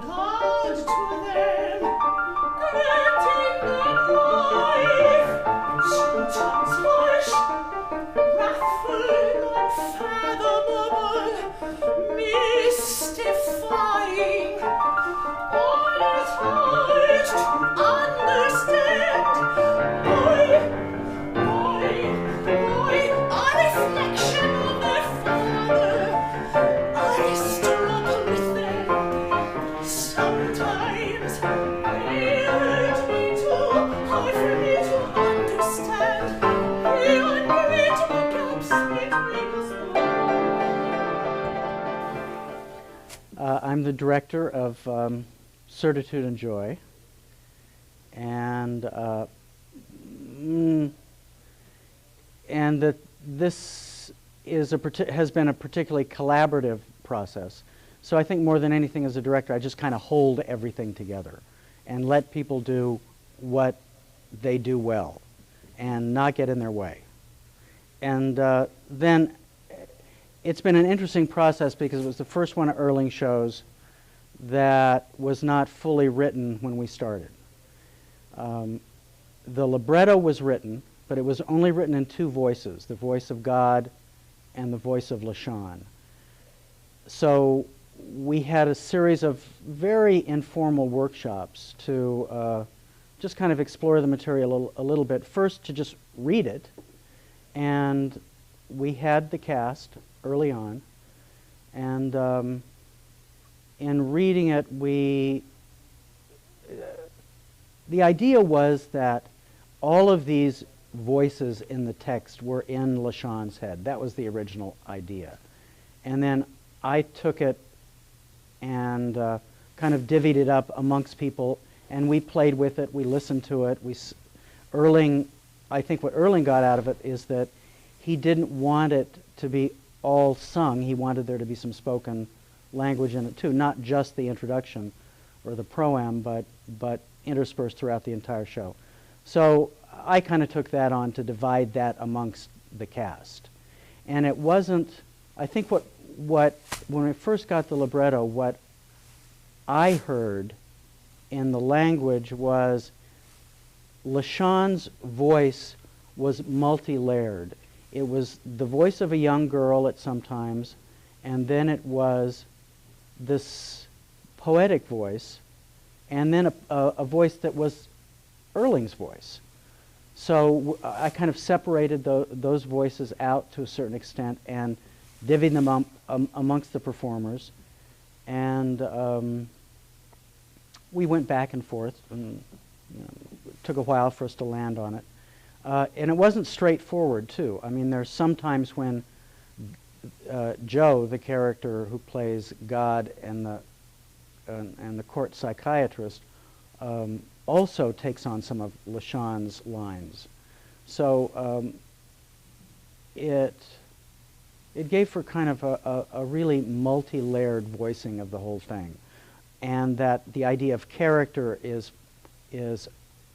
God to them, granting them life, sometimes harsh, wrathful, unfathomable, mystifying, all is hard to understand. Boy, a reflection of their father, a struggle with them. Sometimes they hurt me too hard for me to understand the unbridgeable gaps between us both. I'm the director of Certitude and Joy, and that this is has been a particularly collaborative process. So I think more than anything as a director, I just kind of hold everything together and let people do what they do well and not get in their way. And then it's been an interesting process because it was the first one of Erling shows that was not fully written when we started. The libretto was written, but it was only written in two voices, the voice of God and the voice of LaShawn. So we had a series of very informal workshops to just kind of explore the material a little bit. First, to just read it, and we had the cast early on, and in reading it, the idea was that all of these voices in the text were in LaShawn's head. That was the original idea. And then I took it and kind of divvied it up amongst people, and we played with it, we listened to it. Erling, I think what Erling got out of it is that he didn't want it to be all sung. He wanted there to be some spoken language in it too, not just the introduction or the proem, but interspersed throughout the entire show. So I kind of took that on to divide that amongst the cast. And it wasn't, I think when I first got the libretto, what I heard in the language was LaShawn's voice was multi-layered. It was the voice of a young girl at some times, and then it was this poetic voice, and then a voice that was Erling's voice. So I kind of separated those voices out to a certain extent and divvied them up amongst the performers, and we went back and forth, and it took a while for us to land on it. And it wasn't straightforward, too. I mean, there's sometimes when Joe, the character who plays God and the court psychiatrist, also takes on some of LaShawn's lines. So it gave for kind of a really multi-layered voicing of the whole thing, and that the idea of character is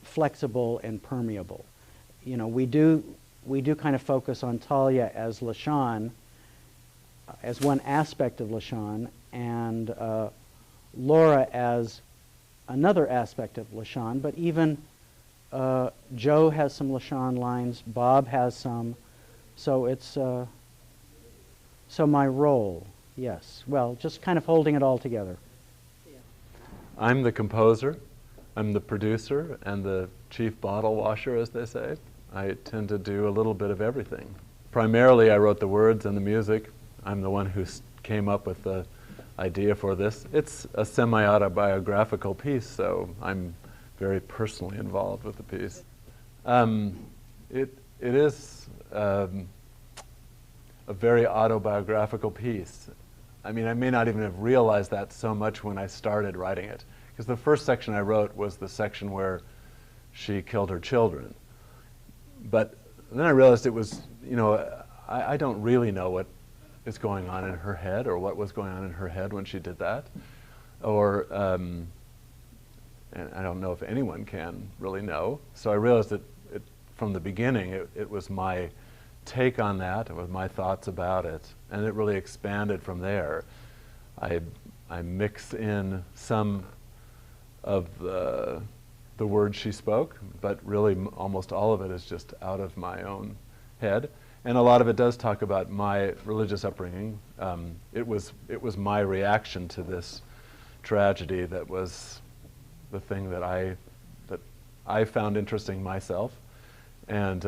flexible and permeable. You know, we do kind of focus on Talia as LaShawn, as one aspect of LaShawn, and Laura as another aspect of LaShawn, but even Joe has some LaShawn lines, Bob has some, so it's, so my role, yes, well, just kind of holding it all together. Yeah. I'm the composer, I'm the producer, and the chief bottle washer, as they say. I tend to do a little bit of everything. Primarily, I wrote the words and the music. I'm the one who came up with the idea for this. It's a semi-autobiographical piece, so I'm very personally involved with the piece. It is a very autobiographical piece. I mean, I may not even have realized that so much when I started writing it, because the first section I wrote was the section where she killed her children. But then I realized it was, you know, I don't really know what is going on in her head, or what was going on in her head when she did that, or and I don't know if anyone can really know. So I realized that from the beginning it was my take on that, it was my thoughts about it, and it really expanded from there. I I mix in some of the words she spoke, but really almost all of it is just out of my own head. And a lot of it does talk about my religious upbringing. It was my reaction to this tragedy that was the thing that I found interesting myself, and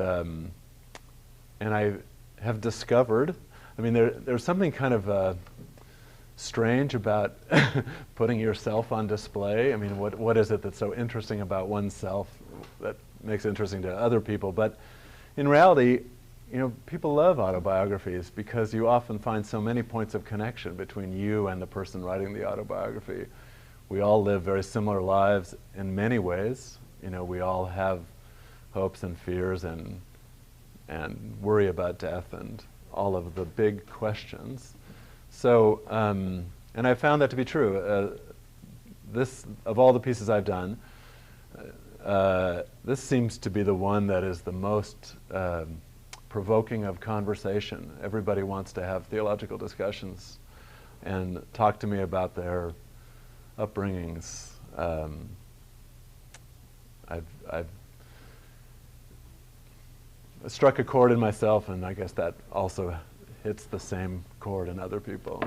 I have discovered. I mean, there's something kind of strange about putting yourself on display. I mean, what is it that's so interesting about oneself that makes it interesting to other people? But in reality, you know, people love autobiographies because you often find so many points of connection between you and the person writing the autobiography. We all live very similar lives in many ways. You know, we all have hopes and fears and worry about death and all of the big questions. So, and I found that to be true. This, of all the pieces I've done, this seems to be the one that is the most provoking of conversation. Everybody wants to have theological discussions and talk to me about their upbringings. I've struck a chord in myself, and I guess that also hits the same chord in other people.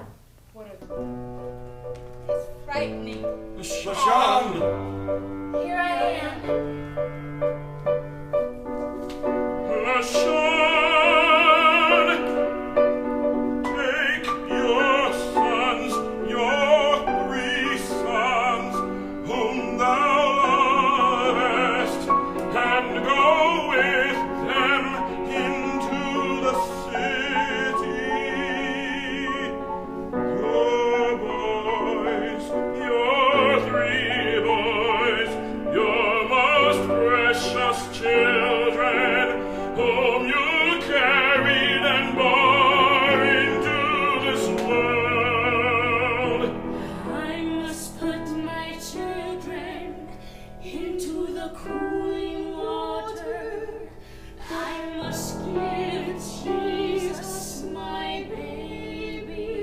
It's frightening. LaShawn! Here I am. LaShawn! Take your sons, your 3 sons, whom thou lovest, and go with them into the city. Your boys, your 3 boys, your most precious children, whom you carried and bore into this world. I must put my children into the cooling water. I must give Jesus my baby.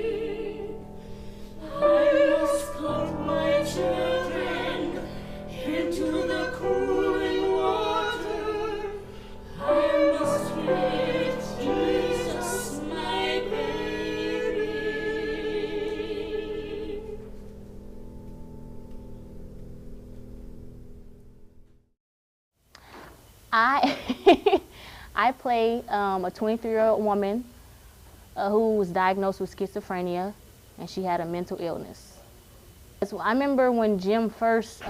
I must put my children into the cooling water. I must give Jesus my baby. I play a 23-year-old woman who was diagnosed with schizophrenia, and she had a mental illness. So I remember when Jim first,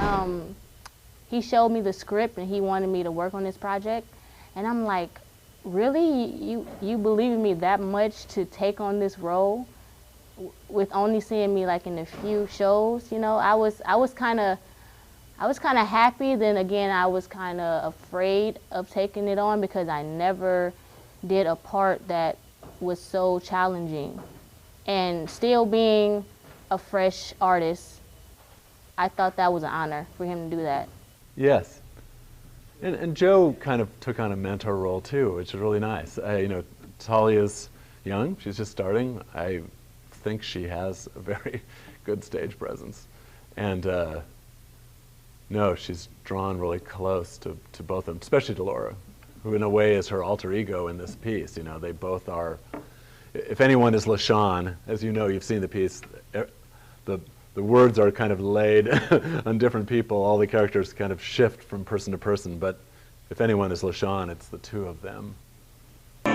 he showed me the script and he wanted me to work on this project, and I'm like, really? You believe in me that much to take on this role with only seeing me like in a few shows? You know, I was kind of happy. Then again, I was kind of afraid of taking it on because I never did a part that was so challenging. And still being a fresh artist, I thought that was an honor for him to do that. Yes. And Joe kind of took on a mentor role too, which is really nice. You know, Talia's young, she's just starting. I think she has a very good stage presence. And no, she's drawn really close to both of them, especially to Laura, who in a way is her alter ego in this piece. You know, they both are, if anyone is LaShawn, as you know, you've seen the piece, the words are kind of laid on different people. All the characters kind of shift from person to person, but if anyone is LaShawn, it's the 2 of them. In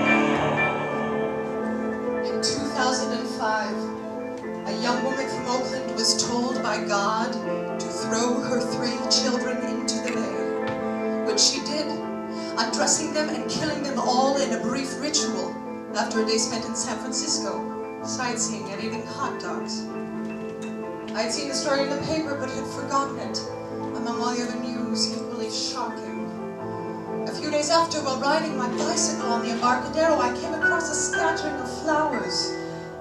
2005, a young woman from Oakland was told by God to throw her 3 children into the bay, which she did, undressing them and killing them all in a brief ritual after a day spent in San Francisco, sightseeing and eating hot dogs. I had seen the story in the paper but had forgotten it, among all the other news equally shocking. A few days after, while riding my bicycle on the Embarcadero, I came across a scattering of flowers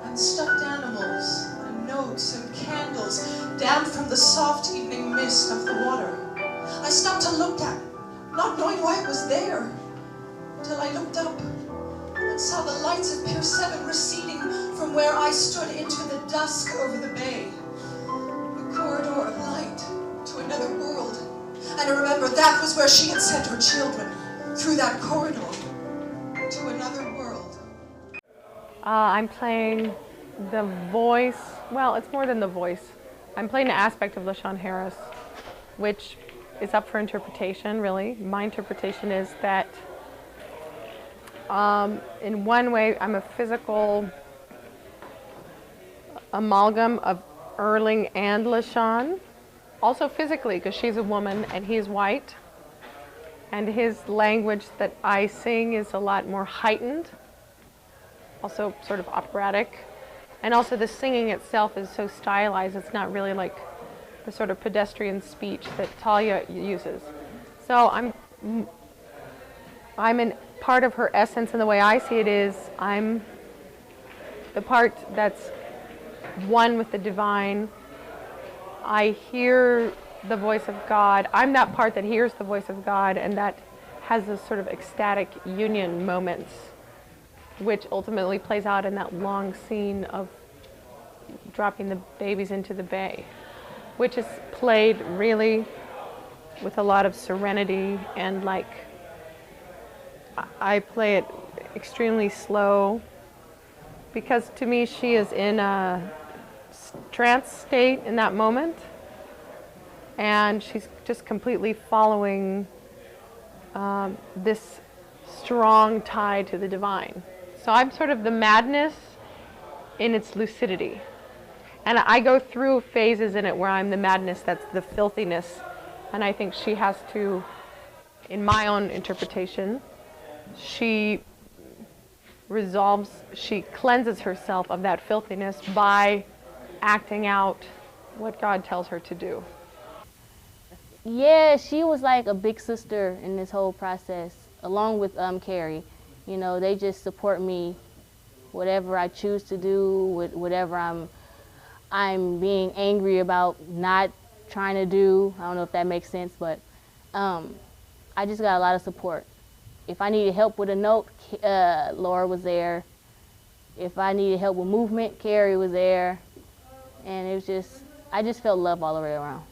and stuffed animals and notes and candles, damp from the soft evening mist of the water. I stopped to look at it, not knowing why it was there, until I looked up and saw the lights of Pier 7 receding from where I stood into the dusk over the bay. And I remember that was where she had sent her children, through that corridor, to another world. I'm playing the voice. Well, it's more than the voice. I'm playing an aspect of LaShawn Harris, which is up for interpretation, really. My interpretation is that in one way, I'm a physical amalgam of Erling and LaShawn. Also physically, because she's a woman and he's white. And his language that I sing is a lot more heightened, also sort of operatic. And also the singing itself is so stylized, it's not really like the sort of pedestrian speech that Talia uses. So I'm in part of her essence, and the way I see it is I'm the part that's one with the divine. I hear the voice of God. I'm that part that hears the voice of God and that has this sort of ecstatic union moments, which ultimately plays out in that long scene of dropping the babies into the bay, which is played really with a lot of serenity, and like I play it extremely slow because to me she is in a trance state in that moment, and she's just completely following this strong tie to the divine. So I'm sort of the madness in its lucidity. And I go through phases in it where I'm the madness, that's the filthiness. And I think she has to, in my own interpretation, she cleanses herself of that filthiness by acting out what God tells her to do. Yeah, she was like a big sister in this whole process, along with Carrie. You know, they just support me, whatever I choose to do, whatever I'm being angry about not trying to do. I don't know if that makes sense, but I just got a lot of support. If I needed help with a note, Laura was there. If I needed help with movement, Carrie was there. And it was just, I just felt love all the way around.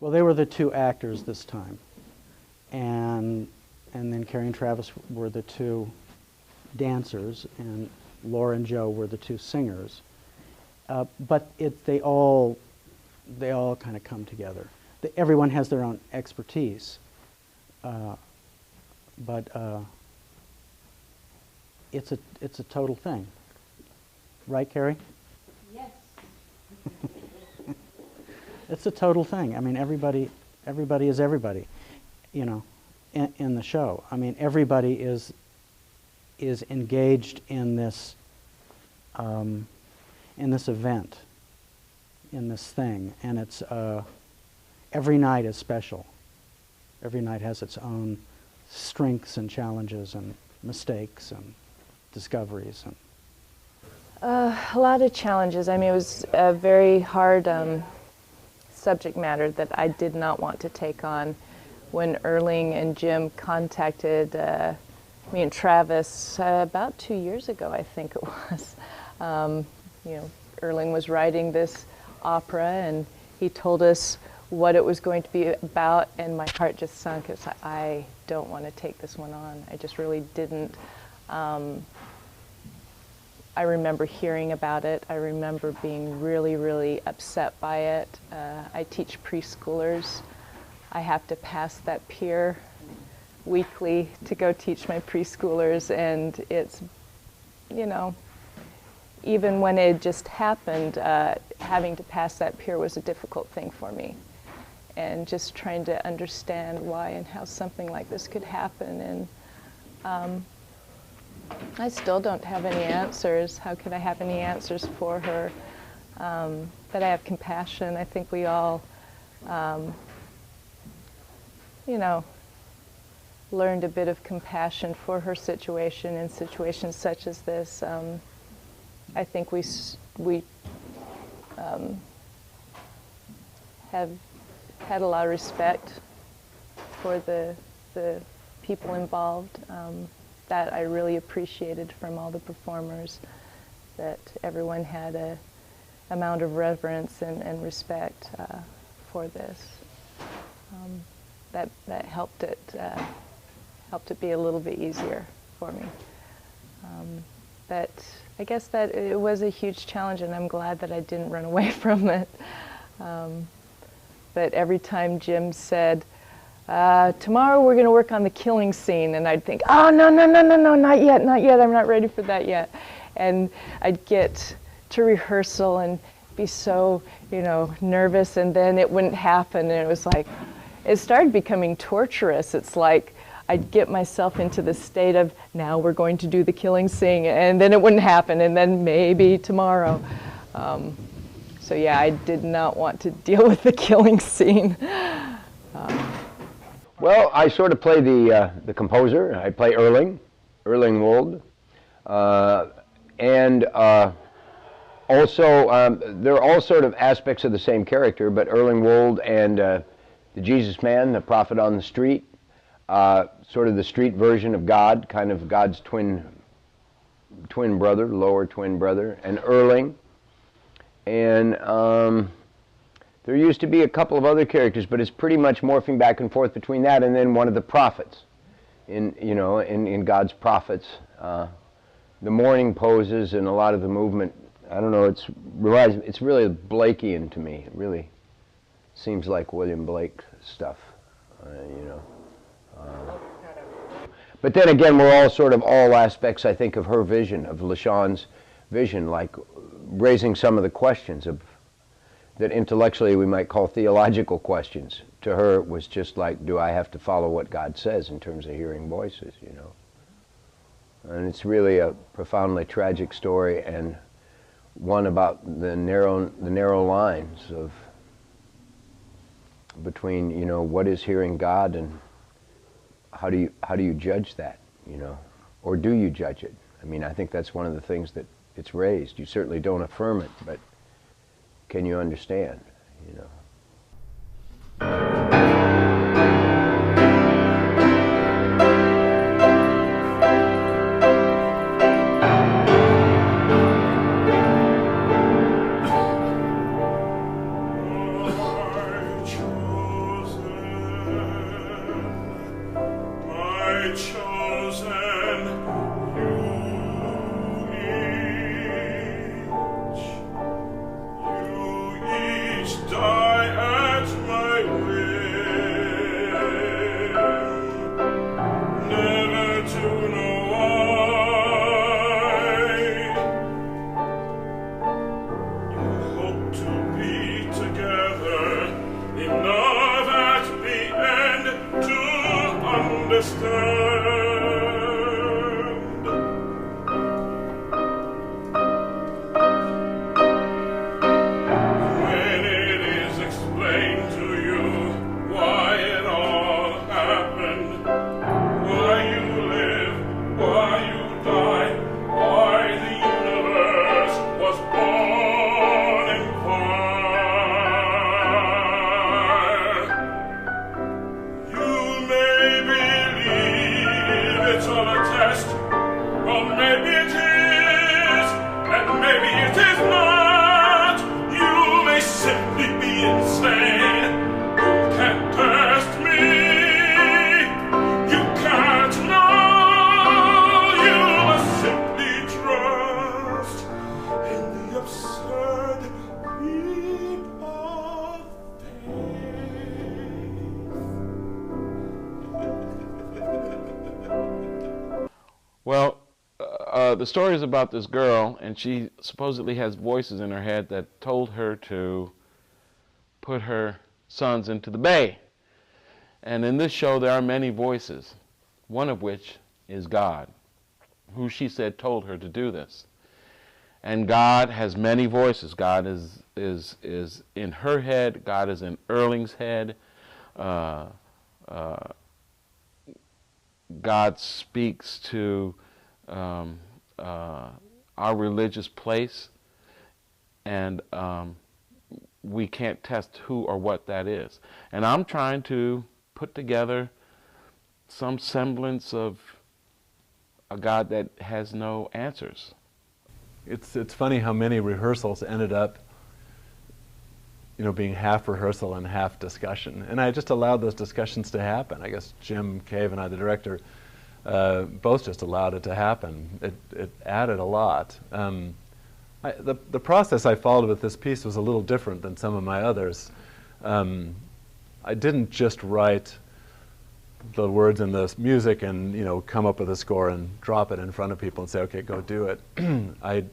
Well, they were the two actors this time, and then Carrie and Travis were the two dancers, and Laura and Joe were the two singers. But they all kind of come together. Everyone has their own expertise, but it's a total thing, right, Carrie? Yes. It's a total thing. I mean, everybody is everybody, you know, in the show. I mean, everybody is engaged in this event, in this thing, and it's every night is special. Every night has its own strengths and challenges and mistakes and discoveries and. A lot of challenges. I mean, it was a very hard subject matter that I did not want to take on. When Erling and Jim contacted me and Travis about 2 years ago, I think it was. You know, Erling was writing this opera, and he told us what it was going to be about, and my heart just sunk. It's like, I don't want to take this one on. I just really didn't. I remember hearing about it. I remember being really, really upset by it. I teach preschoolers. I have to pass that pier weekly to go teach my preschoolers, and it's, you know, even when it just happened, having to pass that pier was a difficult thing for me. And just trying to understand why and how something like this could happen. And I still don't have any answers. How could I have any answers for her? But I have compassion. I think we all, you know, learned a bit of compassion for her situation in situations such as this. I think we have had a lot of respect for the people involved. That I really appreciated from all the performers, that everyone had a amount of reverence and respect for this. That helped it be a little bit easier for me. But I guess that it was a huge challenge, and I'm glad that I didn't run away from it. But every time Jim said, tomorrow we're going to work on the killing scene, and I'd think, oh, no, not yet, I'm not ready for that yet. And I'd get to rehearsal and be so, you know, nervous, and then it wouldn't happen, and it was like, it started becoming torturous. It's like I'd get myself into the state of, now we're going to do the killing scene, and then it wouldn't happen, and then maybe tomorrow. So yeah, I did not want to deal with the killing scene. Well, I sort of play the composer. I play Erling Wold. And also, they're all sort of aspects of the same character, but Erling Wold and the Jesus man, the prophet on the street, sort of the street version of God, kind of God's twin brother, lower twin brother, and Erling. And there used to be a couple of other characters, but it's pretty much morphing back and forth between that and then one of the prophets, in God's prophets. The morning poses and a lot of the movement, I don't know, it's really Blakean to me. It really seems like William Blake stuff, But then again, we're all sort of all aspects, I think, of her vision, of LaShawn's vision, like raising some of the questions that intellectually we might call theological questions. To her, it was just like, do I have to follow what God says in terms of hearing voices, And it's really a profoundly tragic story, and one about the narrow lines of between, what is hearing God and how do you judge that, or do you judge it? I mean, I think that's one of the things that it's raised. You certainly don't affirm it, but can you understand, I choose chosen, you each die at my will, never to know why. You hope to be together enough at the end to understand. When it is explained to you why it all happened, why you live, why you die, why the universe was born in fire, you may believe it's all a test, or maybe it is, and maybe it is not. You may simply be insane. You can't test me. You can't know. You must simply trust in the absurd leap of faith. Well, the story is about this girl, and she supposedly has voices in her head that told her to put her sons into the bay. And in this show, there are many voices, one of which is God, who she said told her to do this. And God has many voices. God is in her head. God is in Erling's head. God speaks to our religious place, and we can't test who or what that is. And I'm trying to put together some semblance of a God that has no answers. It's funny how many rehearsals ended up, being half rehearsal and half discussion. And I just allowed those discussions to happen. I guess Jim Cave and I, the director, both just allowed it to happen. It added a lot. The process I followed with this piece was a little different than some of my others. I didn't just write the words and the music and come up with a score and drop it in front of people and say, okay, go do it. I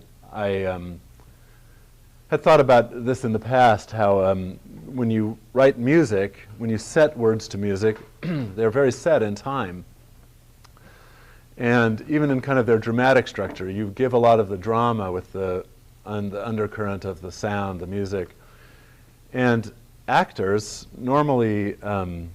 had thought about this in the past, how when you write music, when you set words to music, they're very set in time. And even in kind of their dramatic structure, you give a lot of the drama with the undercurrent of the sound, the music. And actors normally are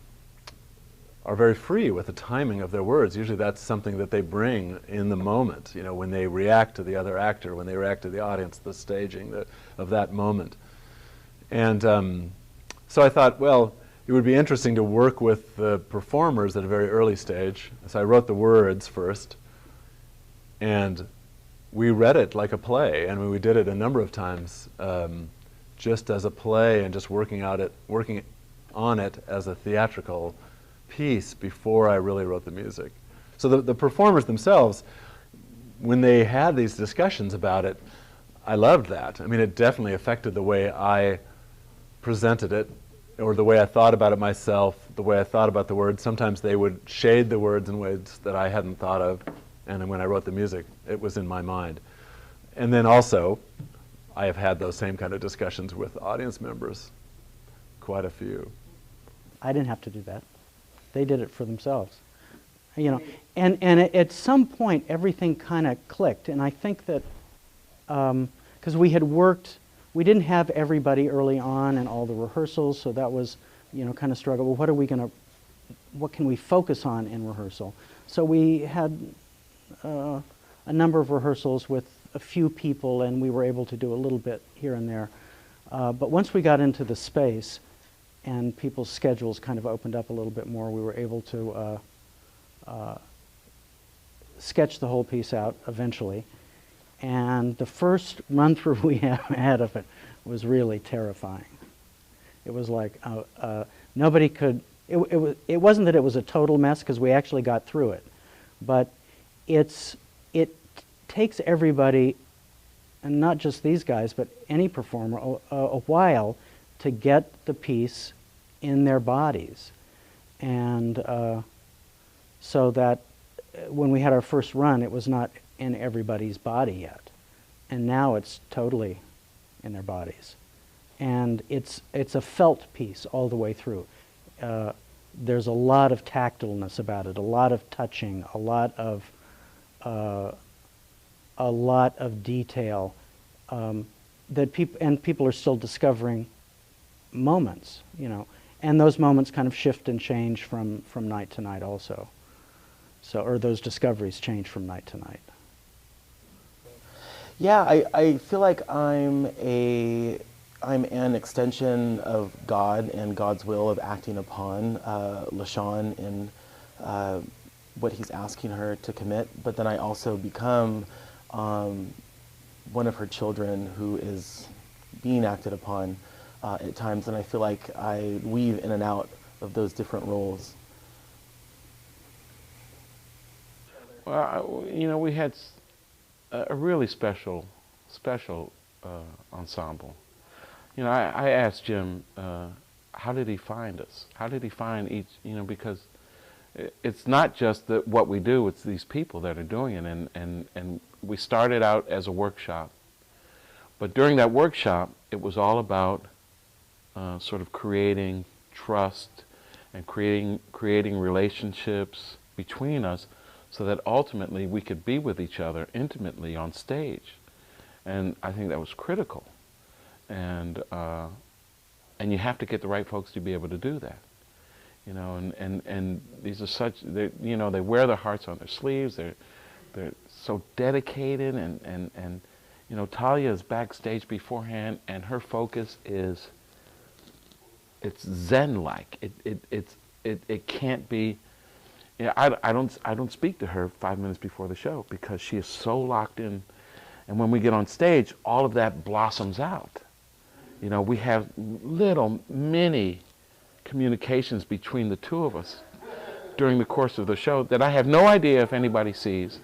very free with the timing of their words. Usually that's something that they bring in the moment, when they react to the other actor, when they react to the audience, the staging of that moment. And so I thought, well, it would be interesting to work with the performers at a very early stage. So I wrote the words first, and we read it like a play, and we did it a number of times, just as a play, and just working on it as a theatrical piece before I really wrote the music. So the performers themselves, when they had these discussions about it, I loved that. I mean, it definitely affected the way I presented it, or the way I thought about it myself, the way I thought about the words. Sometimes they would shade the words in ways that I hadn't thought of, and then when I wrote the music, it was in my mind. And then also, I have had those same kind of discussions with audience members, quite a few. I didn't have to do that. They did it for themselves. And at some point, everything kind of clicked, and I think that, because we had worked, we didn't have everybody early on and all the rehearsals, so that was, kind of struggle. Well, what can we focus on in rehearsal? So we had a number of rehearsals with a few people, and we were able to do a little bit here and there. But once we got into the space and people's schedules kind of opened up a little bit more, we were able to sketch the whole piece out eventually. And the first run-through we had of it was really terrifying. It was like nobody could it wasn't that it was a total mess, because we actually got through it, but it takes everybody, and not just these guys, but any performer, a while to get the piece in their bodies. And so that when we had our first run, it was not in everybody's body yet. And now it's totally in their bodies. And it's a felt piece all the way through. There's a lot of tactileness about it, a lot of touching, a lot of detail that people are still discovering moments, you know, and those moments kind of shift and change from night to night also. So, or those discoveries change from night to night. Yeah, I feel like I'm an extension of God and God's will of acting upon LaShawn in what he's asking her to commit, but then I also become one of her children who is being acted upon at times, and I feel like I weave in and out of those different roles. Well, you know, we had a really special ensemble. You know, I asked Jim, how did he find us? How did he find each, you know, because it's not just what we do, it's these people that are doing it. And we started out as a workshop. But during that workshop, it was all about sort of creating trust and creating relationships between us so that ultimately we could be with each other intimately on stage. And I think that was critical. And you have to get the right folks to be able to do that. You know, and these are such, you know, they wear their hearts on their sleeves. They're so dedicated, and you know, Talia is backstage beforehand, and her focus is, it's Zen-like. It can't be. You know, I don't speak to her 5 minutes before the show because she is so locked in, and when we get on stage, all of that blossoms out. You know, we have little mini communications between the two of us during the course of the show that I have no idea if anybody sees.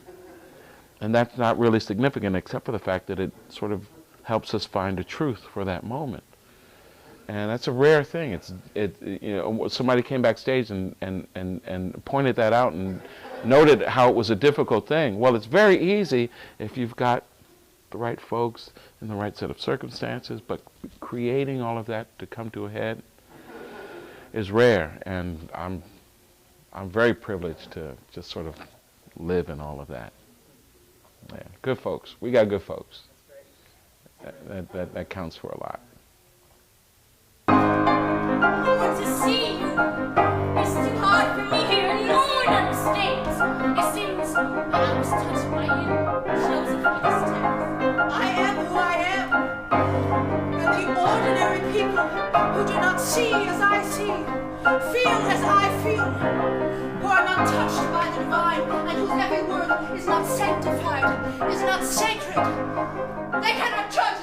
And that's not really significant except for the fact that it sort of helps us find a truth for that moment. And that's a rare thing. You know, somebody came backstage and pointed that out and noted how it was a difficult thing. Well, it's very easy if you've got the right folks in the right set of circumstances, but creating all of that to come to a head is rare, and I'm very privileged to just sort of live in all of that. Yeah, good folks. We got good folks. That counts for a lot. I want to see you. It's too hard for me here. No one understands. It seems I was touched by you, chosen for this task. I am who I am. And the ordinary people who do not see as I see, feel as I feel, who are not touched by the divine, and whose every word is not sanctified, is not sacred. They cannot judge